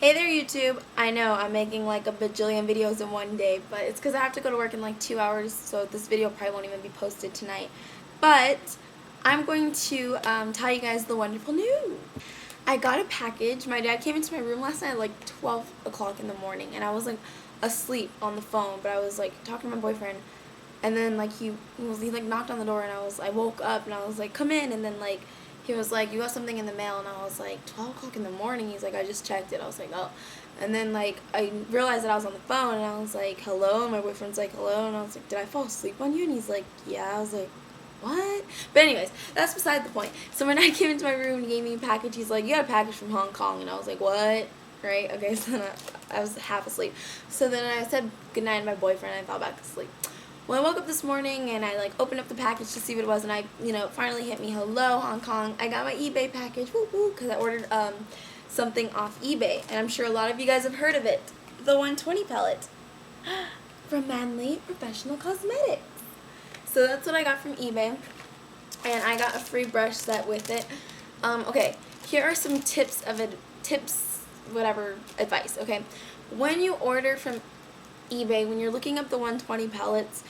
Hey there, YouTube. I know I'm making like a bajillion videos in one day, but it's because I have to go to work in like 2 hours, so this video probably won't even be posted tonight. But I'm going to tell you guys the wonderful news. I got a package. My dad came into my room last night at like 12 o'clock in the morning, and I was like asleep on the phone, but I was like talking to my boyfriend, and then like he like knocked on the door, and I woke up and I was like, come in, and then like he was like, you got something in the mail, and I was like, 12 o'clock in the morning. He's like, I just checked it. I was like, oh. And then like I realized that I was on the phone, and I was like, hello, and my boyfriend's like, hello, and I was like, did I fall asleep on you? And he's like, yeah. I was like, what? But anyways, that's beside the point. So when I came into my room and he gave me a package, he's like, you got a package from Hong Kong, and I was like, what? Right? Okay, so then I was half asleep. So then I said goodnight to my boyfriend, and I fell back asleep. Well, I woke up this morning and I like opened up the package to see what it was, and I, finally hit me, hello, Hong Kong. I got my eBay package, woo woo, because I ordered something off eBay, and I'm sure a lot of you guys have heard of it, the 120 pellet from Manly Professional Cosmetics. So that's what I got from eBay, and I got a free brush set with it. Okay, here are some advice. Okay, when you order from eBay, when you're looking up the 120 pellets,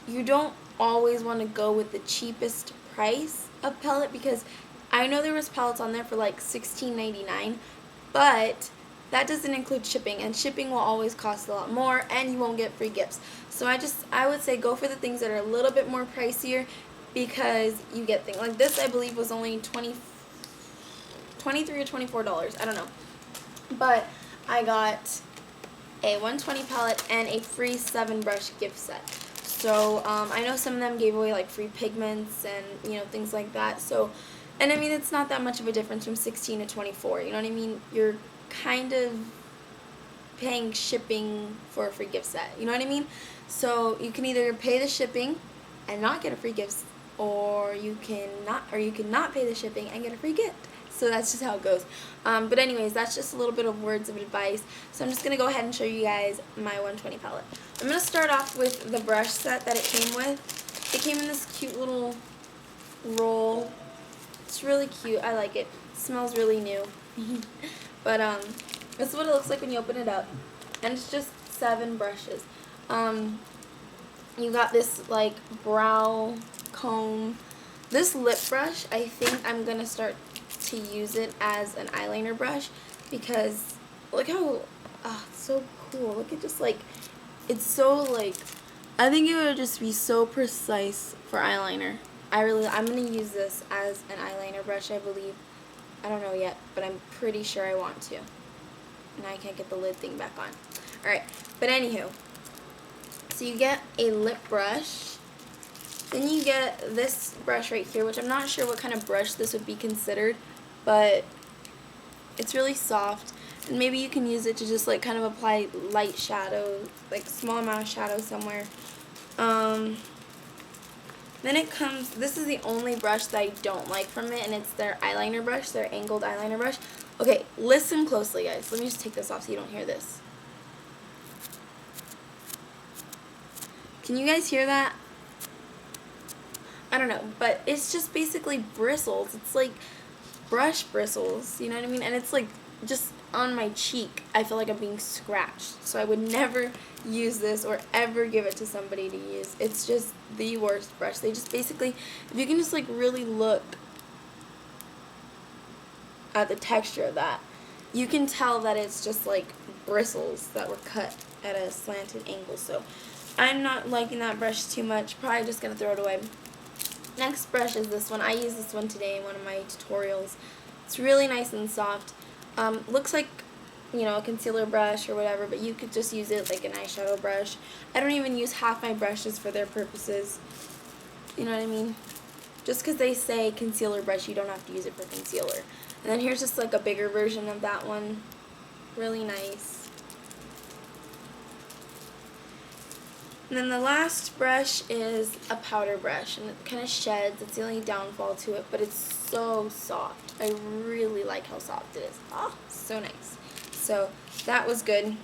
you don't always want to go with the cheapest price of pellet, because I know there was pellets on there for like $16.99, but that doesn't include shipping, and shipping will always cost a lot more, and you won't get free gifts. So I would say go for the things that are a little bit more pricier, because you get things like this. I believe was only $23 or $24. I don't know, but I got a 120 palette and a free 7 brush gift set. So I know some of them gave away like free pigments and things like that. So, and I mean, it's not that much of a difference from 16 to 24. You know what I mean? You're kind of paying shipping for a free gift set. You know what I mean? So you can either pay the shipping and not get a free gift, or you can not pay the shipping and get a free gift. So that's just how it goes. But anyways, that's just a little bit of words of advice. So I'm just going to go ahead and show you guys my 120 palette. I'm going to start off with the brush set that it came with. It came in this cute little roll. It's really cute. I like it. It smells really new. But this is what it looks like when you open it up. And it's just 7 brushes. You got this like brow comb. This lip brush, I think I'm going to start to use it as an eyeliner brush, because look how it's so cool. Look at just like, it's so like, I think it would just be so precise for eyeliner. I'm gonna use this as an eyeliner brush, I believe. I don't know yet, but I'm pretty sure I want to. And I can't get the lid thing back on. Alright, but anywho, so you get a lip brush. Then you get this brush right here, which I'm not sure what kind of brush this would be considered, but it's really soft, and maybe you can use it to just like kind of apply light shadow, like small amount of shadow somewhere. Then it comes, this is the only brush that I don't like from it, and it's their eyeliner brush, their angled eyeliner brush. Okay, listen closely, guys. Let me just take this off so you don't hear this. Can you guys hear that? I don't know, but it's just basically bristles. It's like brush bristles, you know what I mean? And it's like just on my cheek, I feel like I'm being scratched. So I would never use this or ever give it to somebody to use. It's just the worst brush. They just basically, if you can just like really look at the texture of that, you can tell that it's just like bristles that were cut at a slanted angle. So I'm not liking that brush too much. Probably just going to throw it away. Next brush is this one. I used this one today in one of my tutorials. It's really nice and soft. Looks like, a concealer brush or whatever, but you could just use it like an eyeshadow brush. I don't even use half my brushes for their purposes. You know what I mean? Just because they say concealer brush, you don't have to use it for concealer. And then here's just like a bigger version of that one. Really nice. And then the last brush is a powder brush, and it kind of sheds. It's the only downfall to it, but it's so soft. I really like how soft it is. Oh, so nice. So that was good.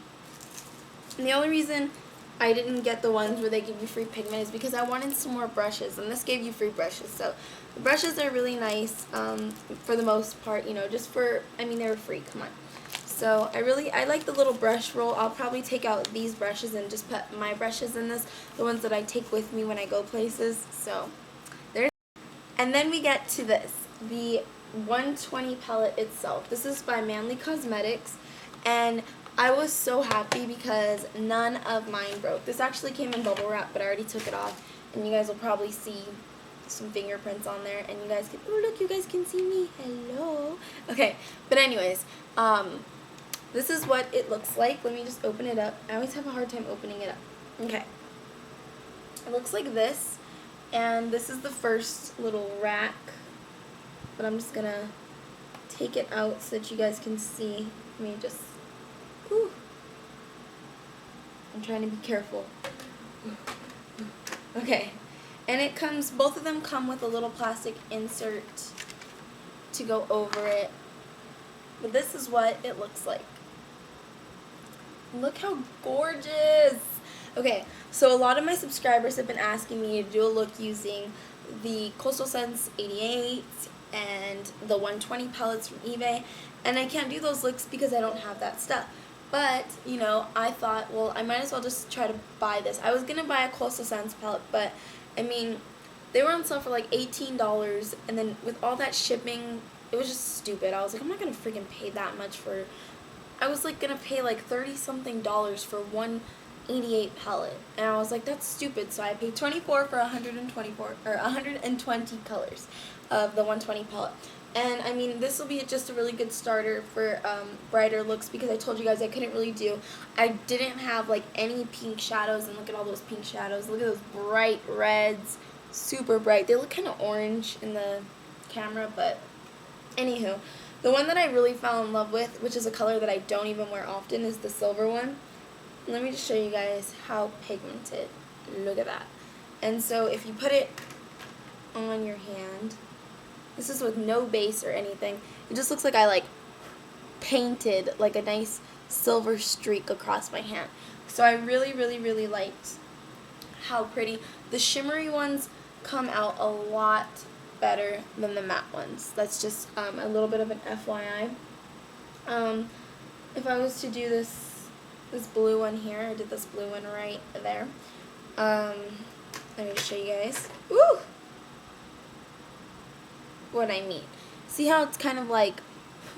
And the only reason I didn't get the ones where they give you free pigment is because I wanted some more brushes, and this gave you free brushes. So the brushes are really nice for the most part, just for, they were free, come on. So I like the little brush roll. I'll probably take out these brushes and just put my brushes in this, the ones that I take with me when I go places. So there's, and then we get to this, the 120 palette itself. This is by Manly Cosmetics, and I was so happy because none of mine broke. This actually came in bubble wrap, but I already took it off, and you guys will probably see some fingerprints on there, and you guys can, oh look, you guys can see me, hello. Okay, but anyways, this is what it looks like. Let me just open it up. I always have a hard time opening it up. Okay, it looks like this, and this is the first little rack, but I'm just gonna take it out so that you guys can see. Let me just, whew. I'm trying to be careful. Okay, and it comes, both of them come with a little plastic insert to go over it, but this is what it looks like. Look how gorgeous! Okay, so a lot of my subscribers have been asking me to do a look using the Coastal Scents 88 and the 120 palettes from eBay, and I can't do those looks because I don't have that stuff. But, you know, I thought, well, I might as well just try to buy this. I was going to buy a Coastal Scents palette, but, I mean, they were on sale for like $18, and then with all that shipping, it was just stupid. I was like, I'm not going to freaking pay that much for, I was like going to pay like $30-something for one 88 palette, and I was like, that's stupid. So I paid $24 for 120 colors of the 120 palette. And I mean, this will be just a really good starter for brighter looks, because I told you guys I couldn't really do, I didn't have like any pink shadows, and look at all those pink shadows. Look at those bright reds, super bright. They look kind of orange in the camera, but anywho, the one that I really fell in love with, which is a color that I don't even wear often, is the silver one. Let me just show you guys how pigmented. Look at that. And so if you put it on your hand, this is with no base or anything. It just looks like I like painted like a nice silver streak across my hand. So I really, really, really liked how pretty. The shimmery ones come out a lot better than the matte ones. That's just a little bit of an FYI. If I was to do this blue one here, I did this blue one right there. Let me show you guys. Ooh! What I mean. See how it's kind of like,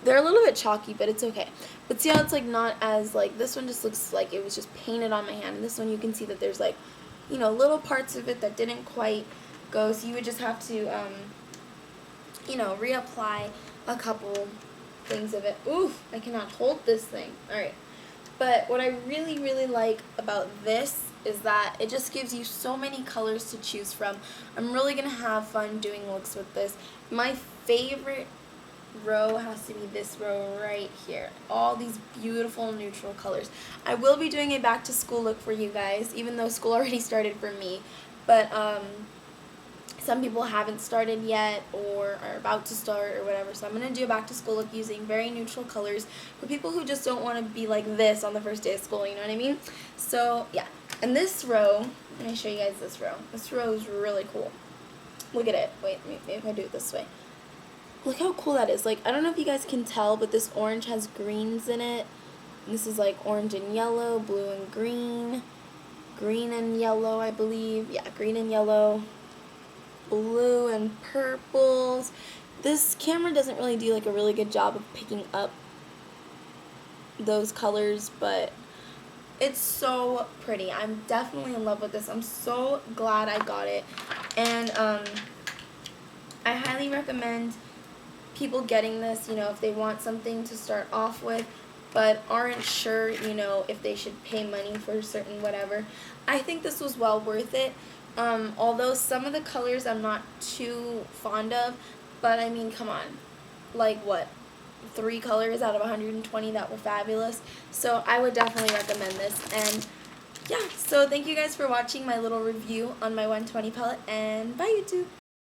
they're a little bit chalky, but it's okay. But see how it's like not as like, this one just looks like it was just painted on my hand. And this one you can see that there's like, you know, little parts of it that didn't quite go. So you would just have to, you know, reapply a couple things of it. Oof, I cannot hold this thing. Alright. But what I really, really like about this is that it just gives you so many colors to choose from. I'm really going to have fun doing looks with this. My favorite row has to be this row right here. All these beautiful neutral colors. I will be doing a back to school look for you guys, even though school already started for me. But some people haven't started yet or are about to start or whatever. So I'm going to do a back to school look using very neutral colors for people who just don't want to be like this on the first day of school, you know what I mean? So yeah. And this row, let me show you guys this row. This row is really cool. Look at it. Wait, maybe if I do it this way. Look how cool that is. Like, I don't know if you guys can tell, but this orange has greens in it. And this is like orange and yellow, blue and green, green and yellow, I believe. Yeah, green and yellow, blue and purples. This camera doesn't really do like a really good job of picking up those colors, but it's so pretty. I'm definitely in love with this. I'm so glad I got it. And I highly recommend people getting this, you know, if they want something to start off with but aren't sure, you know, if they should pay money for certain whatever. I think this was well worth it. Although some of the colors I'm not too fond of, but I mean, come on. Like what? 3 colors out of 120 that were fabulous. So I would definitely recommend this. And yeah, so thank you guys for watching my little review on my 120 palette, and bye YouTube.